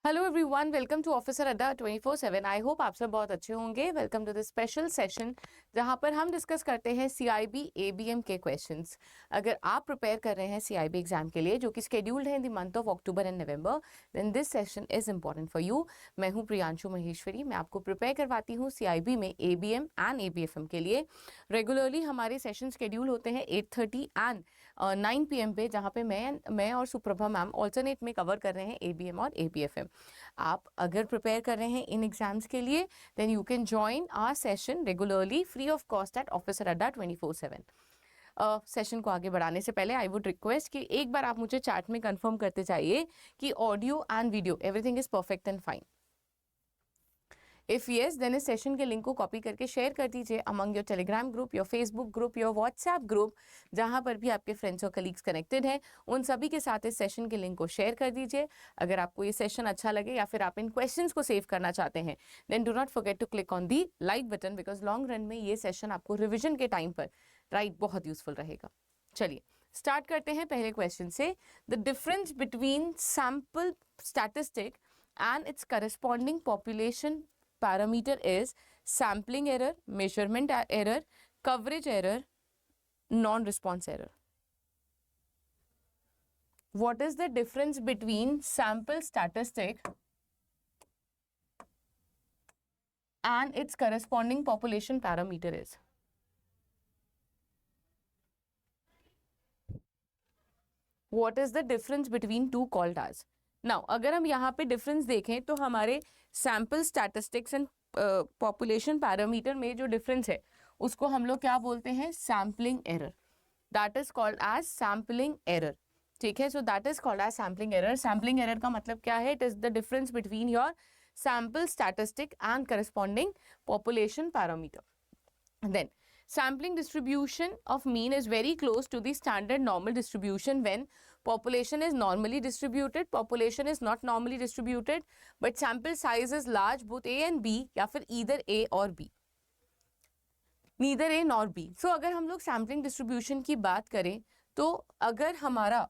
Hello everyone, welcome to officer Adda 24/7। I hope आप सब बहुत अच्छे होंगे। Welcome to this special session जहां पर हम डिस्कस करते हैं सीआईबी एबीएम के क्वेश्चंस। अगर आप प्रिपेयर कर रहे हैं सीआईबी एग्जाम के लिए जो कि शेड्यूल्ड है in the month of October and November, then this session is important for you. मैं हूं प्रियांशु महेश्वरी, मैं आपको प्रिपेयर करवाती हूँ सीआईबी में एबीएम एंड एबीएफएम के लिए। रेगुलरली हमारे सेशन शेड्यूल होते हैं 8:30 एंड 9 PM पे, जहाँ पे मैं और सुप्रभा मैम ऑल्टरनेट में कवर कर रहे हैं एबीएम और एबीएफएम। आप अगर प्रिपेयर कर रहे हैं इन एग्जाम्स के लिए, then you can join our session regularly free of cost at officer Adda 24/7। Session को आगे बढ़ाने से पहले आई वुड रिक्वेस्ट कि एक बार आप मुझे चैट में कंफर्म करते जाइए कि audio and video everything is perfect and fine. If yes, then इस सेशन के लिंक को कॉपी करके शेयर कर दीजिए among your Telegram group, your Facebook group, your WhatsApp group, जहां पर भी आपके फ्रेंड्स और कलीग्स कनेक्टेड हैं, उन सभी के साथ इस सेशन के लिंक को शेयर कर दीजिए। अगर आपको ये सेशन अच्छा लगे या फिर आप इन क्वेश्चंस को सेव करना चाहते हैं, then do not forget to click on the like button, because long run में ये सेशन आपको रिविजन के टाइम पर बहुत यूजफुल रहेगा। चलिए स्टार्ट करते हैं पहले क्वेश्चन से। The difference between sample statistic and its corresponding population parameter is sampling error, measurement error, coverage error, non-response error. What is the difference between sample statistic and its corresponding population parameter is? What is the difference between two called as? Now, अगर हम यहाँ पे difference देखें तो हमारे sample statistics and population parameter में जो difference है उसको हम लोग क्या बोलते हैं? Sampling error. That is called as sampling error. ठीक है, so that is called as sampling error. Sampling error का मतलब क्या है? It is the difference between your sample statistic and corresponding population parameter. Then, sampling distribution of mean is very close to the standard normal distribution when population is normally distributed, population is not normally distributed, but sample size is large, both A and B, या फिर either A और B, neither A nor B. So अगर हम लोग sampling distribution की बात करें तो अगर हमारा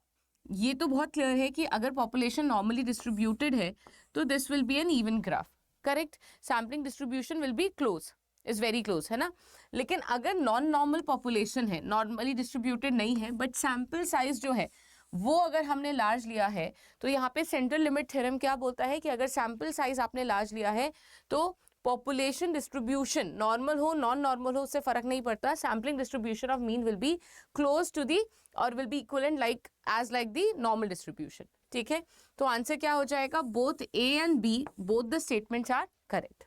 ये तो बहुत क्लियर है कि अगर पॉपुलेशन नॉर्मली डिस्ट्रीब्यूटेड है तो this will be an even graph, correct. Sampling distribution will be close, is very close, है ना। लेकिन अगर नॉन नॉर्मल पॉपुलेशन है, नॉर्मली डिस्ट्रीब्यूटेड नहीं है, बट सैम्पल साइज जो है वो अगर हमने लार्ज लिया है, तो यहाँ पे सेंट्रल लिमिट थ्योरम क्या बोलता है कि अगर सैम्पल साइज आपने लार्ज लिया है तो पॉपुलेशन डिस्ट्रीब्यूशन नॉर्मल हो नॉन नॉर्मल हो उससे फर्क नहीं पड़ता, sampling distribution of mean will be close to the और will be equivalent like as like the normal distribution. ठीक है, तो आंसर क्या हो जाएगा? Both A and B, both the statements are correct.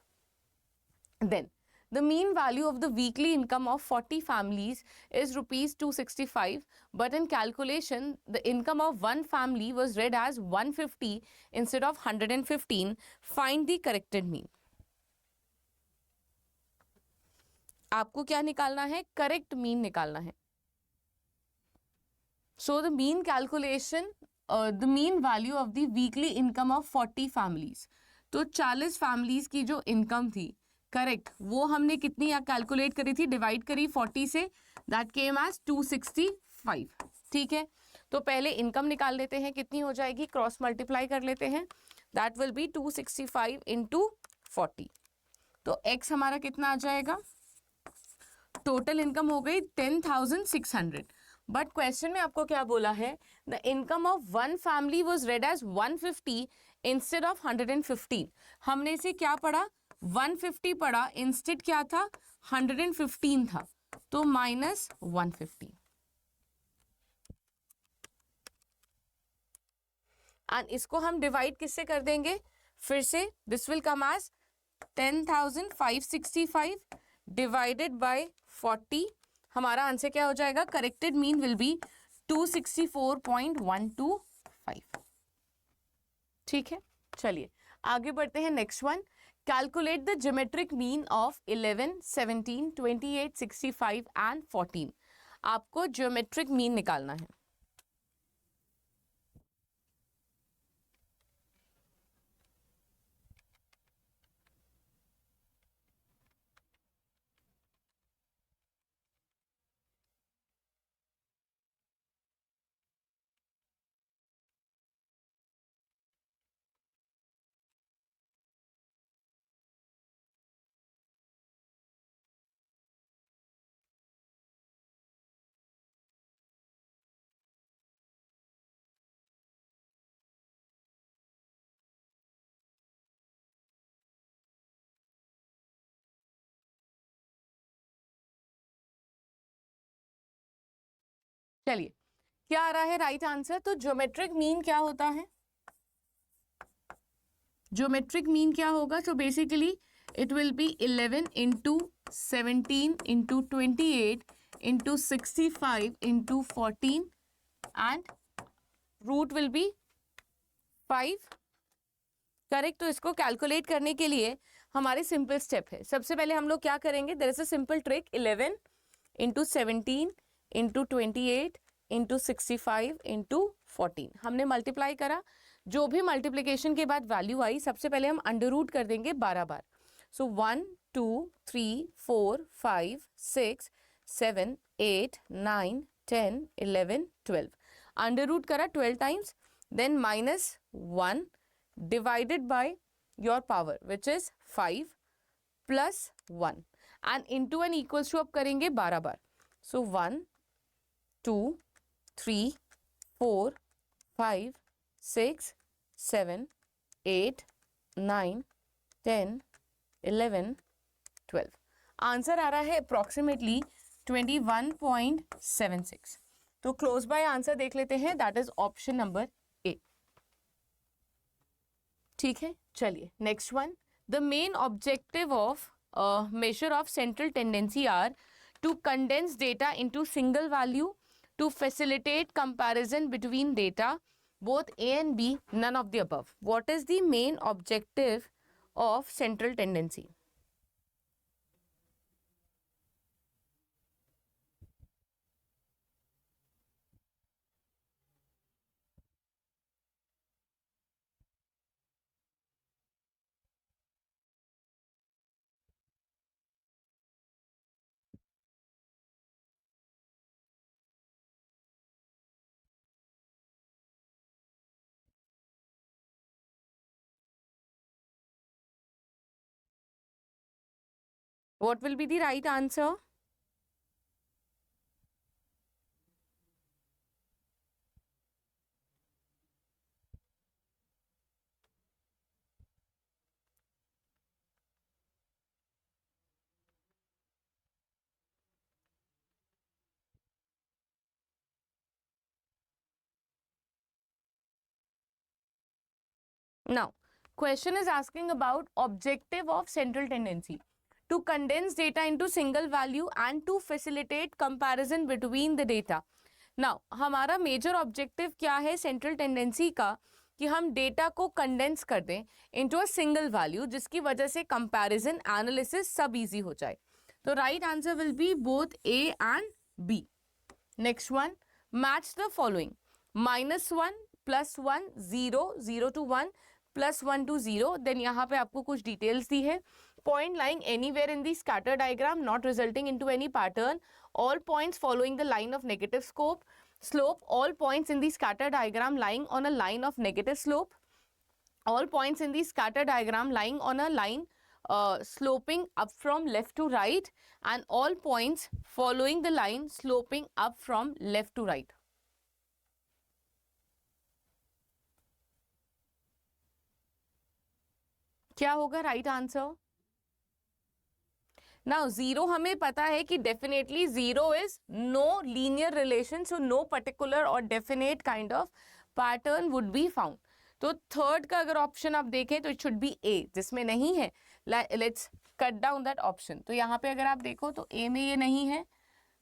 Then the mean value of the weekly income of 40 families is rupees 265, but in calculation the income of one family was read as 150 instead of 115. Find the corrected mean. आपको क्या निकालना है? Correct mean निकालना है। So the mean calculation, the mean value of the weekly income of 40 families, तो 40 families की जो income थी, करेक्ट, वो हमने कितनी कैलकुलेट करी थी? डिवाइड करी 40 से, दैट केम एज 265। ठीक है, तो पहले इनकम निकाल लेते हैं, कितनी हो जाएगी? क्रॉस मल्टीप्लाई कर लेते हैं, दैट विल बी 265 इंटू 40। तो एक्स हमारा कितना आ जाएगा? टोटल इनकम हो गई 10,600। बट क्वेश्चन में आपको क्या बोला है? The income of one family was read as 150 instead of 115। हमने इसे क्या पढ़ा? 150 पढ़ा, इंस्टेड क्या था? 115 था, तो माइनस 150। एंड इसको हम डिवाइड किससे कर देंगे? फिर से this will come as 10,565 divided by 40। हमारा आंसर क्या हो जाएगा? Corrected mean will be 264.125। ठीक है, चलिए आगे बढ़ते हैं। Next one, calculate the geometric mean of 11, 17, 28, 65 and 14। आपको ज्योमेट्रिक मीन निकालना है। चलिए क्या आ रहा है राइट आंसर? तो ज्योमेट्रिक मीन क्या होता है? ज्योमेट्रिक मीन क्या होगा? तो basically it will be 11 into 17 into 28 into 65 into 14 and root will be 5. Correct. तो इसको कैलकुलेट करने के लिए हमारे सिंपल स्टेप है. सबसे पहले हम लोग क्या करेंगे? There is a simple trick. 11 into 17 into 28 into 65 into 14 हमने मल्टीप्लाई करा. जो भी मल्टीप्लीकेशन के बाद वैल्यू आई सबसे पहले हम अंडर रूट कर देंगे 12 बार. सो 1 2 3 4 5 6 7 8 9 10 11 12 अंडर रूट करा 12 times. Then minus 1 divided by your power which is 5 plus 1 and into and equals to अब करेंगे 12 बार. So 1 2 3 4 5 6 7 8 9 10 11 12. आंसर आ रहा है अप्रोक्सीमेटली 21.76. तो क्लोज बाय आंसर देख लेते हैं. That is option number A. ठीक है. चलिए next one. The main objective of measure of central tendency are to condense data into single value, to facilitate comparison between data both A and B, none of the above. What is the main objective of central tendency? What will be the right answer? Now, question is asking about objective of central tendency. To condense data into single value and to facilitate comparison between the data. Now, हमारा major objective क्या है central tendency का? कि हम data को condense कर दें into a single value जिसकी वजह से कंपैरिजन एनालिसिस सब इजी हो जाए. तो right answer will be both A and B. Next one. Match the following. -1 +1 0 0 to 1 +1 to 0. Then यहाँ पे आपको कुछ डिटेल्स दी है. Point lying anywhere in the scatter diagram not resulting into any pattern. All points following the line of negative slope. All points in the scatter diagram lying on a line of negative slope. All points in the scatter diagram lying on a line sloping up from left to right, and all points following the line sloping up from left to right. क्या होगा right answer? Now zero हमें पता है कि definitely zero is no linear relation, so no particular और definite kind of pattern would be found. तो third का अगर ऑप्शन आप देखें तो इट शुड बी ए, जिसमें नहीं है. Let's cut down that option. तो यहाँ पे अगर आप देखो तो ए में ये नहीं है,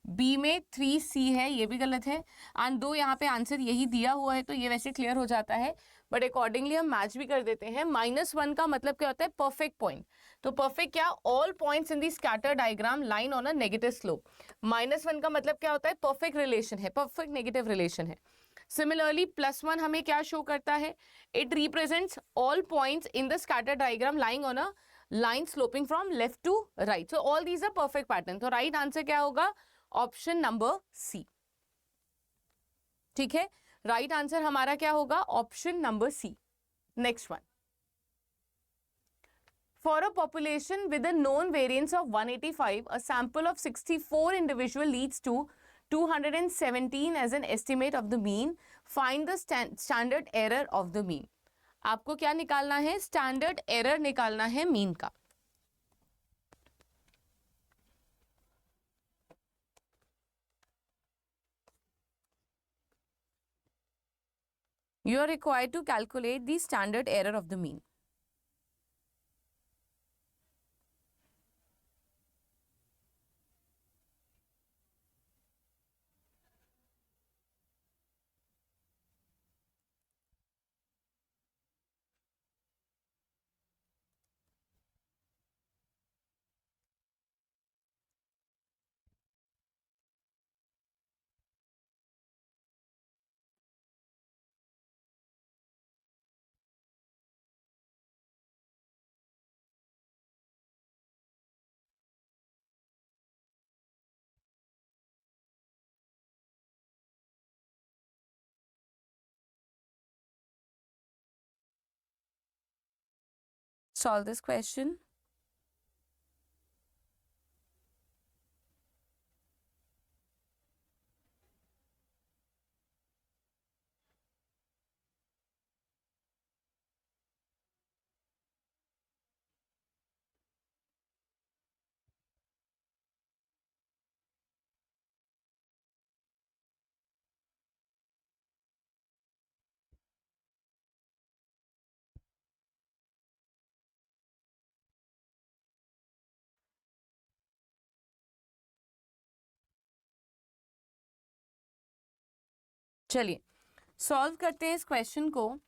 बी में 3C है, ये भी गलत है, एंड दो यहाँ पे आंसर यही दिया हुआ है तो ये वैसे क्लियर हो जाता है, बट अकॉर्डिंगली हम मैच भी कर देते हैं. -1 का मतलब क्या होता है? Perfect point. तो परफेक्ट क्या? All points in the scatter diagram line on a negative slope. -1 का मतलब क्या होता है? परफेक्ट रिलेशन है, परफेक्ट नेगेटिव रिलेशन है. सिमिलरली +1 हमें क्या शो करता है? It represents all points in the scatter diagram lying on a line sloping from left to right. So all these are perfect pattern. तो राइट आंसर क्या होगा? Option number सी. ठीक है, राइट आंसर हमारा क्या होगा? Option number C. Next one. For a population with a known variance of 185, a sample of 64 individual leads to 217 as an estimate of the mean. Find the standard error of the mean. आपको क्या निकालना है? Standard error निकालना है mean का. You are required to calculate the standard error of the mean. Solve this question. चलिए solve करते हैं इस क्वेश्चन को.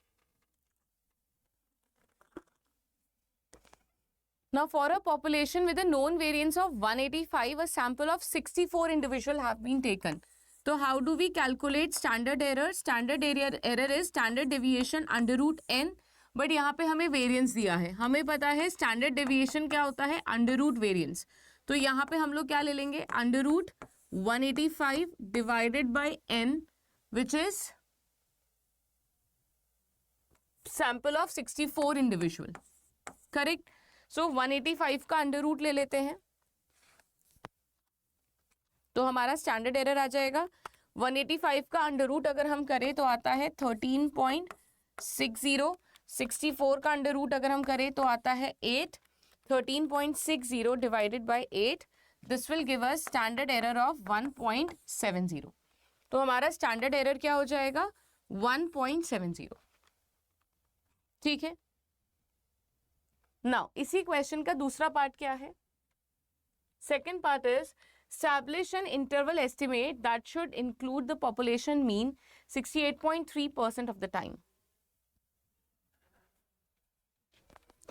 Now, for a population with a known variance of 185, a sample of 64 individuals have been taken. So, how do we calculate standard error? Standard error is standard deviation under root n. But यहाँ पे हमें variance दिया है, हमें पता है standard deviation क्या होता है, अंडर रूट वेरिएंस. तो यहाँ पे हम लोग क्या ले लेंगे, under root 185 divided by n, which is sample of 64 individual. Correct. So 185 का अंडर रूट ले लेते हैं तो हमारा स्टैंडर्ड एरर आ जाएगा. 185 का अंडर रूट अगर हम करें तो आता है 13.60. 64 का अंडर रूट अगर हम करें तो आता है 8. 13.60 divided by 8, this will give us standard error of 1.70. तो हमारा स्टैंडर्ड एरर क्या हो जाएगा, 1.70. ठीक है. नाउ इसी क्वेश्चन का दूसरा पार्ट क्या है, second part is establish an interval estimate that should include the population mean 68.3% of the time.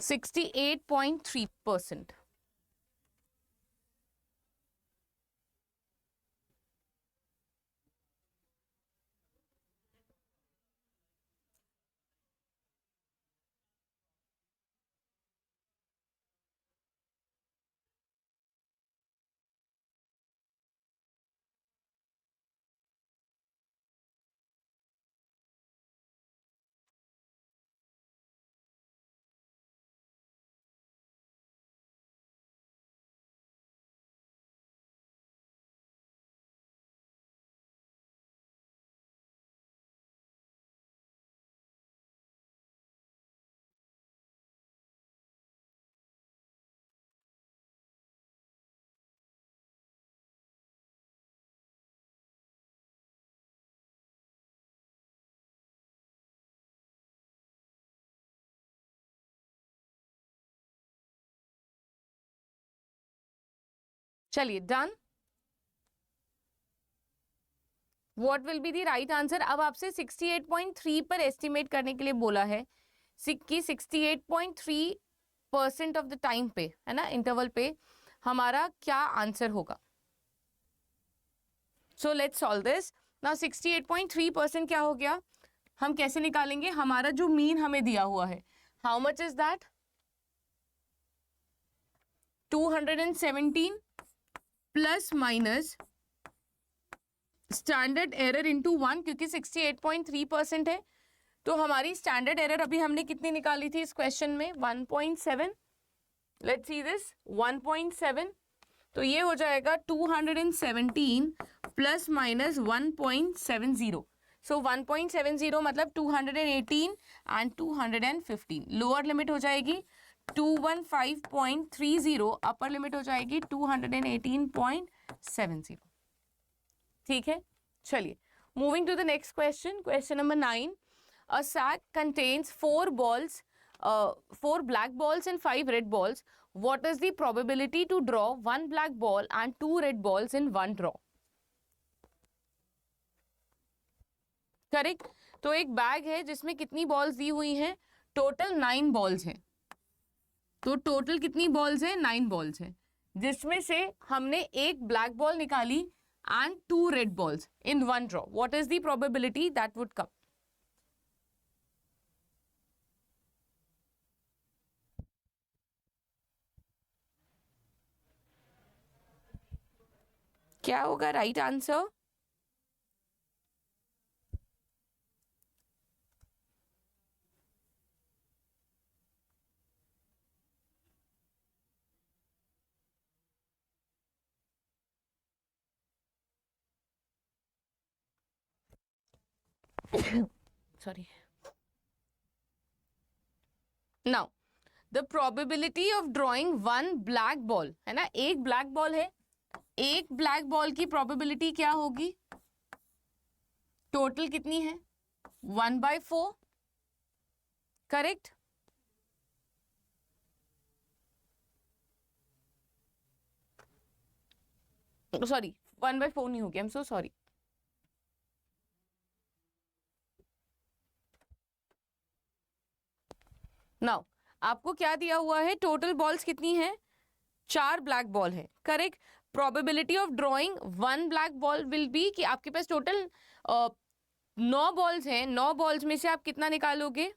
68.3%. चलिए done. What will be the right answer. अब आपसे 68.3 पर एस्टिमेट करने के लिए बोला है कि 68.3% ऑफ द टाइम पे, है ना, इंटरवल पे हमारा क्या आंसर होगा. So let's solve this. Now 68.3% क्या हो गया, हम कैसे निकालेंगे, हमारा जो मीन हमें दिया हुआ है, how much is that, 217 plus minus standard error into 1, क्योंकि 68.3% है तो हमारी स्टैंडर्ड एरर अभी हमने कितनी निकाली थी इस क्वेश्चन में, 1.7. Let's see this 1.7. तो ये हो जाएगा 217 प्लस माइनस 1.70. सो 1.70 मतलब 218 एंड 215. लोअर लिमिट हो जाएगी 215.30, अपर लिमिट हो जाएगी 218.70. ठीक है. चलिए moving to the next question, question number 9. a sack contains 4 balls, 4 black balls and 5 red balls. What is the probability to draw 1 black ball and 2 red balls in one draw? Correct. तो एक bag है जिसमें कितनी balls दी हुई हैं? Total 9 balls हैं. तो total कितनी बॉल्स हैं? 9 बॉल्स हैं, जिसमें से हमने एक ब्लैक बॉल निकाली and 2 red balls in one draw. What is the probability that would come? क्या होगा right answer? Sorry. Now, the probability of drawing one black ball, है ना, एक ब्लैक बॉल है, एक ब्लैक बॉल की प्रोबेबिलिटी क्या होगी? टोटल कितनी है? 1/4. करेक्ट. सॉरी, 1/4 नहीं होगी, I am so sorry. Now आपको क्या दिया हुआ है? टोटल बॉल्स कितनी है? 4 ब्लैक बॉल है. Correct. Probability of drawing 1 black ball will be कि आपके पास टोटल 9 बॉल्स हैं. 9 बॉल्स में से आप कितना निकालोगे?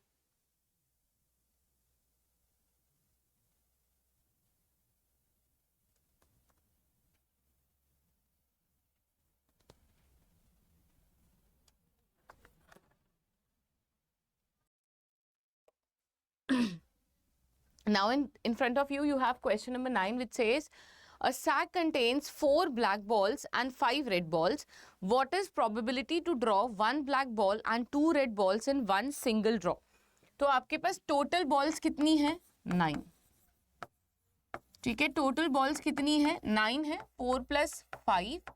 Now in front of you, you have question number 9, which says a sack contains 4 black balls and 5 red balls. What is probability to draw 1 black ball and 2 red balls in one single draw? तो आपके पास total balls कितनी है? 9. ठीक है, total balls कितनी है? 9 है. 4 + 5.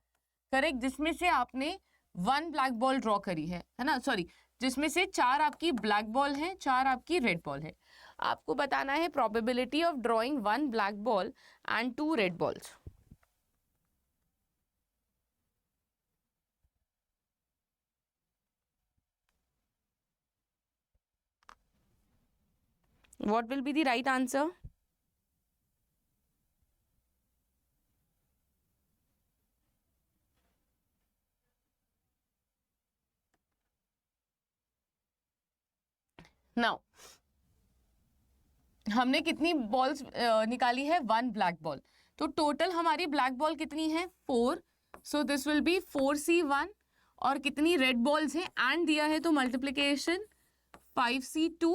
Correct. जिसमें से आपने 1 ब्लैक बॉल ड्रॉ करी है ना, सॉरी, जिसमें से 4 आपकी ब्लैक बॉल है, 4 आपकी रेड बॉल है. आपको बताना है probability of drawing 1 black ball and 2 red balls. What will be the right answer? Now, हमने कितनी बॉल्स निकाली है? 1 ब्लैक बॉल. तो टोटल हमारी ब्लैक बॉल कितनी है? 4. So this will B 4C1. और कितनी रेड बॉल्स हैं? एंड दिया है तो multiplication 5C2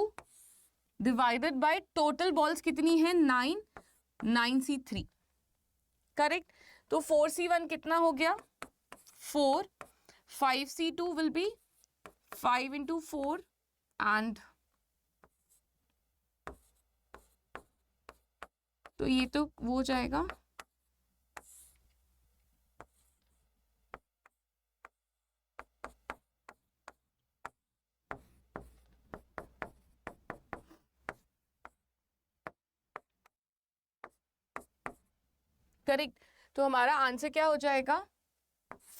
divided by total balls कितनी है? 9. 9C3. करेक्ट. तो 4C1 कितना हो गया? 4. 5C2 विल बी 5 × 4 एंड तो ये तो वो हो जाएगा. करेक्ट. तो हमारा आंसर क्या हो जाएगा?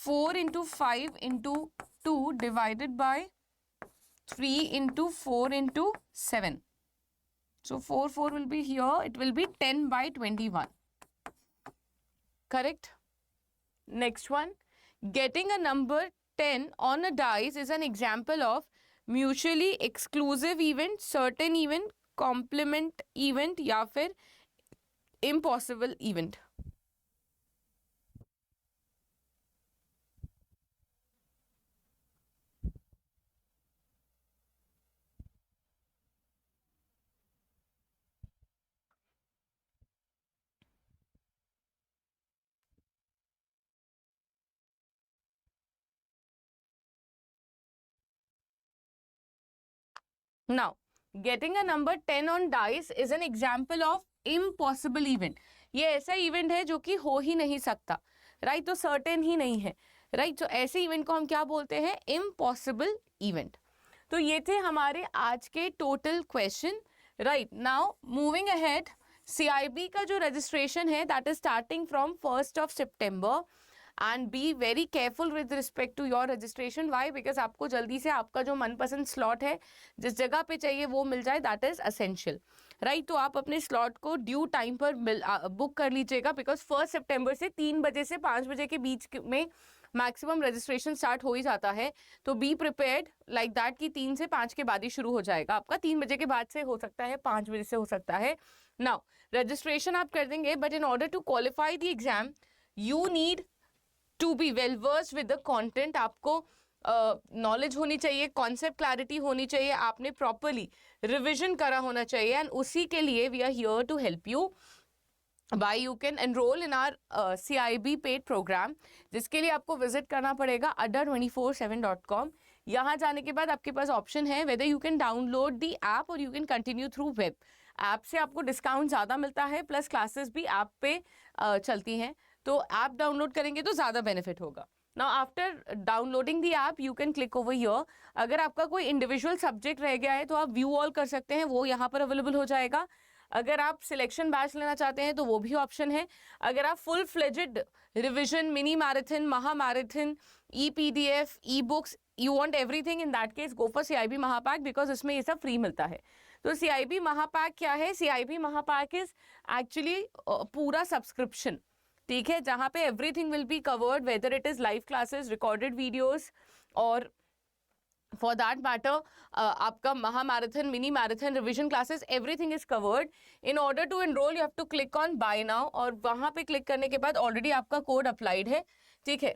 4 × 5 × 2 divided by 3 × 4 × 7. So 4 will be here. It will be 10/21. Correct. Next one. Getting a number 10 on a dice is an example of mutually exclusive event, certain event, complement event या फिर impossible event. Now, getting a number 10 on dice is an example of impossible event. ये ऐसा event है जो कि हो ही नहीं सकता, राइट. तो सर्टेन ही नहीं है, राइट. तो ऐसे इवेंट को हम क्या बोलते हैं? Impossible event. तो ये थे हमारे आज के total question. Right, now moving ahead, CIB का जो रजिस्ट्रेशन है that is starting from 1 September and be very careful with respect to your registration. Why? Because आपको जल्दी से आपका जो मनपसंद स्लॉट है जिस जगह पे चाहिए वो मिल जाए, दैट इज असेंशियल। राइट, तो आप अपने स्लॉट को ड्यू टाइम पर बुक कर लीजिएगा, बिकॉज 1 सितंबर से 3 बजे से 5 बजे के बीच में मैक्सिमम रजिस्ट्रेशन स्टार्ट हो ही जाता है। तो बी प्रिपेयर्ड लाइक दैट कि 3 से 5 के बाद ही शुरू हो जाएगा आपका। 3 बजे के बाद से हो सकता है, 5 बजे से हो सकता है। नाउ रजिस्ट्रेशन आप कर देंगे, but in order to qualify the exam you need to be well versed with the content. आपको नॉलेज होनी चाहिए, कॉन्सेप्ट क्लैरिटी होनी चाहिए, आपने प्रॉपरली रिविजन करा होना चाहिए, एंड उसी के लिए we are here to help you. Buy you can enroll in our CIB paid program, जिसके लिए आपको विजिट करना पड़ेगा adda247.com। यहाँ जाने के बाद आपके पास ऑप्शन है whether you can download the app और you can continue through web. App से आपको डिस्काउंट ज़्यादा मिलता है, प्लस क्लासेस भी ऐप पे चलती हैं, तो ऐप डाउनलोड करेंगे तो ज़्यादा बेनिफिट होगा। Now after downloading the app you can click over here. अगर आपका कोई इंडिविजुअल सब्जेक्ट रह गया है तो आप व्यू ऑल कर सकते हैं, वो यहाँ पर अवेलेबल हो जाएगा। अगर आप सिलेक्शन बैच लेना चाहते हैं तो वो भी ऑप्शन है। अगर आप full fledged revision, mini marathon, महा marathon, PDF, e books, you want everything, in that case go for CIB महापैक, बिकॉज इसमें ये सब फ्री मिलता है। तो CIB महापैक क्या है? CIB महापैक इज एक्चुअली पूरा सब्सक्रिप्शन, ठीक है, जहाँ पे everything will be covered, whether it is live classes, recorded videos, और फॉर दैट मैटर आपका महा marathon, mini marathon, revision classes, everything is covered. In order to enroll you have to click on buy now, और वहां पे click करने के बाद already आपका कोड अप्लाइड है, ठीक है,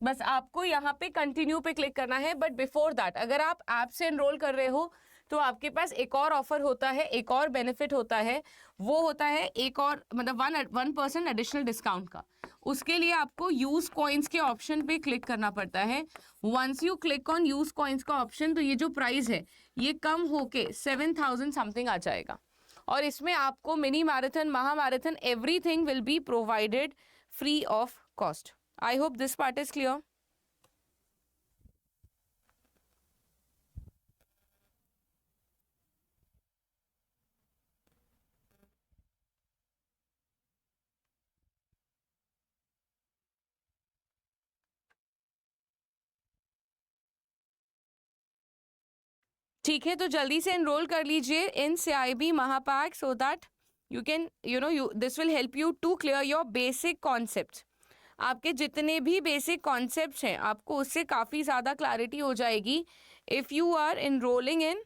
बस आपको यहाँ पे कंटिन्यू पे क्लिक करना है। बट बिफोर दैट अगर आप ऐप से एनरोल कर रहे हो तो आपके पास एक और ऑफर होता है, एक और बेनिफिट होता है, वो होता है एक और मतलब 1% एडिशनल डिस्काउंट का। उसके लिए आपको यूज कॉइन्स के ऑप्शन पे क्लिक करना पड़ता है। Once you click on use coins का ऑप्शन, तो ये जो प्राइस है ये कम होके 7,000 समथिंग आ जाएगा, और इसमें आपको मिनी मैराथन, महा marathon, everything will be provided free of cost. I hope this part is clear. ठीक है, तो जल्दी से एनरोल कर लीजिए इन CIB महापैक, so that you can this will help you to clear your basic concept. आपके जितने भी बेसिक कॉन्सेप्ट्स हैं आपको उससे काफ़ी ज़्यादा क्लैरिटी हो जाएगी if you are enrolling in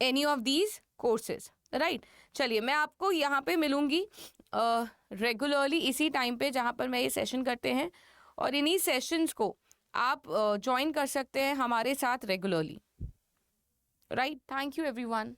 any of these courses. Right, चलिए मैं आपको यहाँ पे मिलूँगी रेगुलरली इसी टाइम पे जहाँ पर मैं ये सेशन करते हैं, और इन्हीं सेशंस को आप ज्वाइन कर सकते हैं हमारे साथ regularly. Right, thank you everyone.